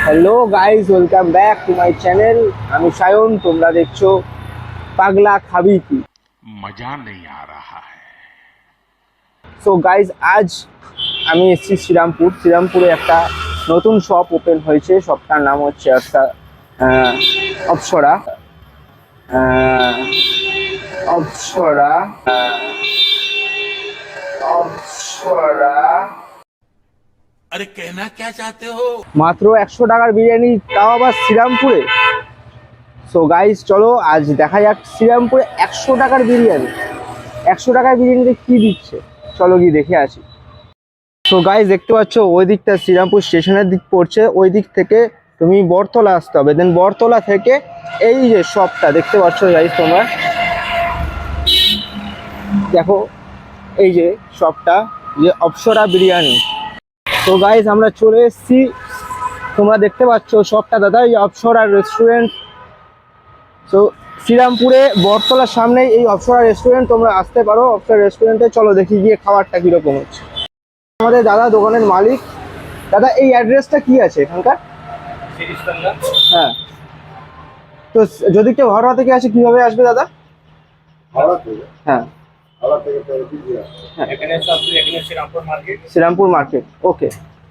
Hello guys, welcome back to my channel. আমি সায়ন, তোমরা দেখছো পাগলা খাবি কি। मजा नहीं आ रहा है। সো গাইজ, আজ আমি এসেছি শ্রীরামপুরে একটা নতুন শপ ওপেন হয়েছে। শপটার নাম হচ্ছে একটা অপ্সরা আহ, অপ্সরা অপ্সরা अरे कहना क्या चाहते हो? মাত্র 100 টাকার বিরিয়ানি, তাও আবার শ্রীরামপুরে। সো গাইজ, চলো আজ দেখা যাক শ্রীরামপুরে 100 টাকার বিরিয়ানি। 100 টাকার বিরিয়ানিতে কি দিচ্ছে, চলো গিয়ে দেখে আসি। সো গাইজ, দেখতে পাচ্ছ ওই দিকটা শ্রীরামপুর স্টেশনের দিক পড়ছে। ওই দিক থেকে তুমি বটতলা আসতে হবে, দেন বটতলা থেকে এই যে শপটা দেখতে পাচ্ছ গাইজ, তোমরা দেখো এই যে শপটা, যে অপ্সরা বিরিয়ানি। তো গাইজ, আমরা চলে এসেছি, তোমরা দেখতে পাচ্ছ শপটা দাদা, এই অপ্সরা রেস্টুরেন্ট। তো শ্রীরামপুরে বটতলার সামনে এই অপ্সরা রেস্টুরেন্ট, তোমরা আসতে পারো অপ্সরা রেস্টুরেন্টে। চলো দেখি গিয়ে খাবারটা কীরকম হচ্ছে। আমাদের দাদা দোকানের মালিক। দাদা, এই অ্যাড্রেসটা কি আছে এখানকার? হ্যাঁ, তো যদি কেউ হাওড়া থেকে আসে কিভাবে আসবে দাদা? হ্যাঁ, শ্রীরামপুর মার্কেট। ওকে,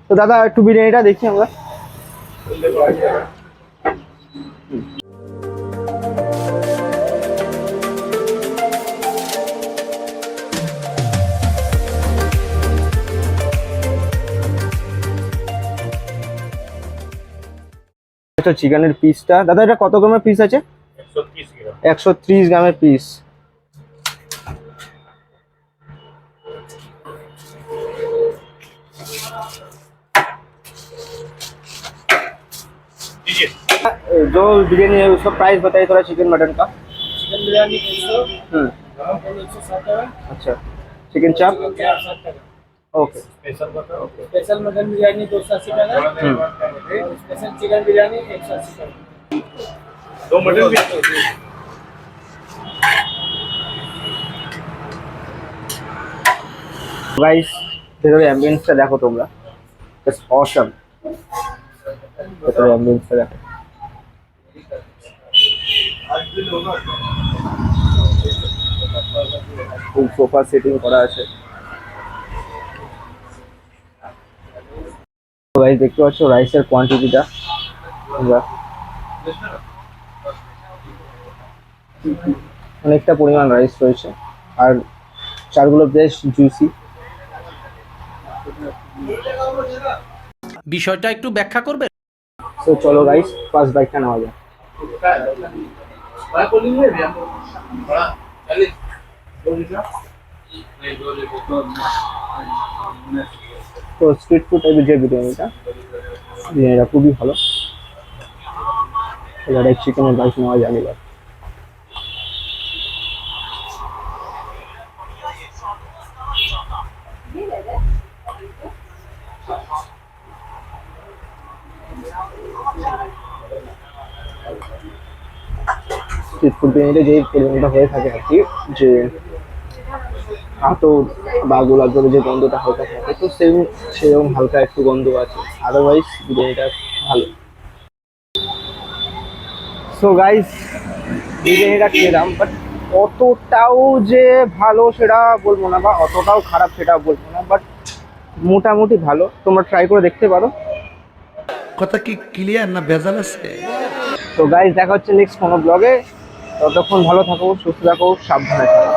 তো দাদা একটু বিরিয়ানিটা দেখি আমরা। এটা চিকেনের পিসটা দাদা, এটা কত গ্রামের পিস আছে? 130 গ্রামের পিস। जो बिरयानी है उसका प्राइस बताइए थोड़ा, चिकन मटन का। चिकन बिरयानी 100, अच्छा, चिकन चाप। ओके, स्पेशल मटन बिरयानी 280 টাকা, स्पेशल चिकन बिरयानी 180 টাকা। दो मटन भी। गाइस, ভেতরে অ্যাম্বিয়েন্সটা দেখো তোমরা, জাস্ট অসাম। ভেতরে অ্যাম্বিয়েন্সটা দেখো, ফুল সোফা সেটিং করা আছে। গাইস, দেখতে পাচ্ছ রাইসের কোয়ান্টিটিটা, তোমরা অনেকটা পরিমাণ রাইস রয়েছে, আর চালগুলো বেশ জুসি। বিষয়টা একটু ব্যাখ্যা করবে। তো চলো গাইস, ফার্স্ট বাইটটা নেওয়া যাক। তো স্ট্রিট ফুড টাইপের যে বিরিয়ানিটা খুবই ভালো। এবার এক চিকেনের রাইস নেওয়া যাবে। এবার স্ট্রিট ফুড বিরিয়ানিতে যে পরিমাণটা হয়ে থাকে আর কি, যে আতর বা গোলাপ জলের যে গন্ধটা হয়ে থাকে, তো সেরকম হালকা একটু গন্ধ আছে। আদারওয়াইজ বিরিয়ানিটা ভালো। সো গাইস, বিরিয়ানিটা খেলাম, বাট অতটাও যে ভালো সেটা বলবো না, বা অতটাও খারাপ সেটা বলবো না, বাট মোটামুটি ভালো। তোমরা ট্রাই করে দেখতে পারো। কথা কি ক্লিয়ার না ভেজাল আছে? তো গাইস, দেখা হচ্ছে নেক্সট কোনো ব্লগে। ততক্ষণ ভালো থাকো, সুস্থ থাকো, সাবধানে থাকো।